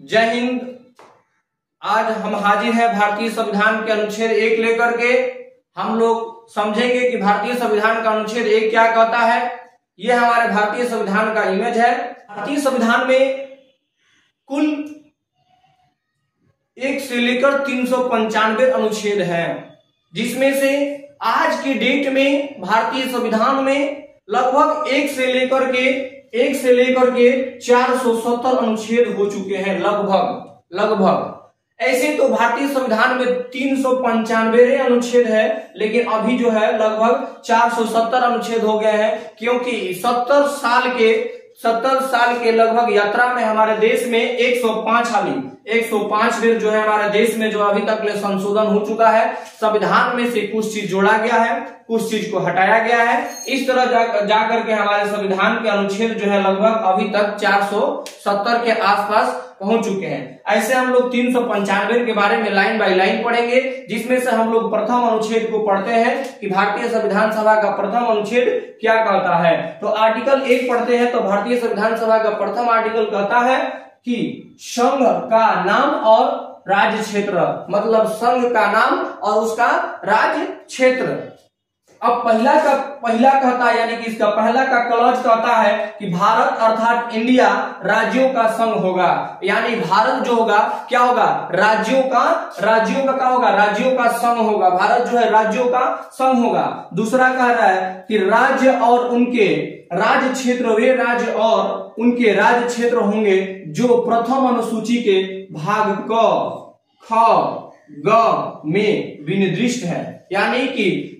जय हिंद। आज हम हाजिर हैं भारतीय संविधान के अनुच्छेद 1 लेकर के। हम लोग समझेंगे कि भारतीय संविधान का अनुच्छेद 1 क्या कहता है। यह हमारे भारतीय संविधान का इमेज है। भारतीय संविधान में कुल 1 से लेकर 395 अनुच्छेद हैं, जिसमें से आज की डेट में भारतीय संविधान में लगभग 1 से लेकर के 470 अनुच्छेद हो चुके हैं। लगभग ऐसे तो भारतीय संविधान में 395 अनुच्छेद है, लेकिन अभी जो है लगभग 470 अनुच्छेद हो गए हैं, क्योंकि 70 साल के लगभग यात्रा में हमारे देश में 105 बिल जो है हमारे देश में जो अभी तक ले संशोधन हो चुका है। संविधान में से कुछ चीज जोड़ा गया है, कुछ चीज को हटाया गया है। इस तरह जाकर के हमारे संविधान के अनुच्छेद जो है लगभग अभी तक 470 के आसपास पहुंच चुके हैं। ऐसे हम लोग 395 के बारे में लाइन बाय लाइन पढ़ेंगे, जिसमें से हम लोग प्रथम अनुच्छेद को पढ़ते हैं कि भारतीय संविधान सभा का प्रथम अनुच्छेद क्या कहता है। तो आर्टिकल 1 पढ़ते हैं। तो भारतीय संविधान सभा का प्रथम आर्टिकल कहता है कि संघ का नाम और राज्य क्षेत्र, मतलब संघ का नाम और उसका राज्य क्षेत्र। अब पहला कहता है, यानी कि इसका पहला का क्लॉज कहता है कि भारत अर्थात इंडिया राज्यों का संघ होगा। यानी भारत जो होगा क्या होगा, राज्यों का क्या होगा, राज्यों का संघ होगा। भारत जो है राज्यों का संघ होगा। दूसरा कह रहा है कि राज्य और उनके राज्य क्षेत्र, वे राज्य और उनके राज्य क्षेत्र होंगे जो प्रथम अनुसूची के भाग क, ख, ग में विनिर्दिष्ट है। यानी कि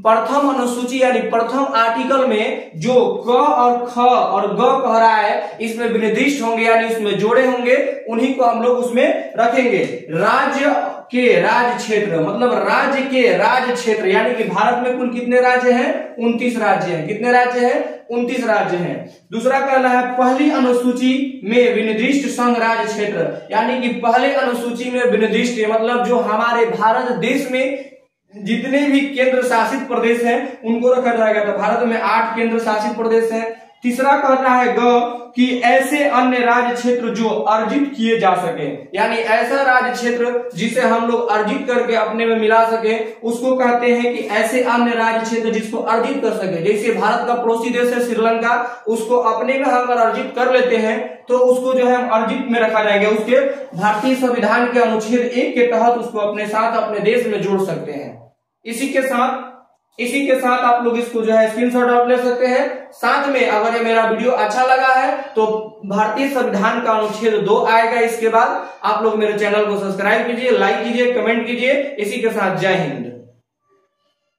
प्रथम अनुसूची यानी प्रथम आर्टिकल में जो क और ख और ग कह रहा है, इसमें विनिर्दिष्ट होंगे, यानी इसमें जोड़े होंगे, उन्हीं को हम लोग उसमें रखेंगे। राज्य के राज्य क्षेत्र, मतलब राज्य के राज्य क्षेत्र, यानी कि भारत में कुल कितने राज्य हैं, 29 राज्य हैं। कितने राज्य हैं, 29 राज्य हैं। दूसरा कहना है पहली अनुसूची में विनिर्दिष्ट संघ राज्य क्षेत्र, यानी कि पहले अनुसूची में विनिर्दिष्ट, मतलब जो हमारे भारत देश में जितने भी केंद्र शासित प्रदेश हैं उनको रखा जाएगा। तो भारत में 8 केंद्र शासित प्रदेश हैं। तीसरा कहता है ग कि ऐसे अन्य राज्य क्षेत्र जो अर्जित किए जा सके, यानी ऐसा राज्य क्षेत्र जिसे हम लोग अर्जित करके अपने में मिला सके, उसको कहते हैं कि ऐसे अन्य राज्य क्षेत्र जिसको अर्जित कर सके। जैसे भारत का पड़ोसी देश है श्रीलंका, उसको अपने में अगर अर्जित कर लेते हैं तो उसको जो है हम अर्जित में रखा जाएगा। उसके भारतीय संविधान के अनुच्छेद 1 के तहत उसको अपने साथ अपने देश में जोड़ सकते हैं। इसी के साथ आप लोग इसको जो है स्क्रीनशॉट आप ले सकते हैं। साथ में अगर ये मेरा वीडियो अच्छा लगा है तो भारतीय संविधान का अनुच्छेद 2 आएगा। इसके बाद आप लोग मेरे चैनल को सब्सक्राइब कीजिए, लाइक कीजिए, कमेंट कीजिए। इसी के साथ जय हिंद।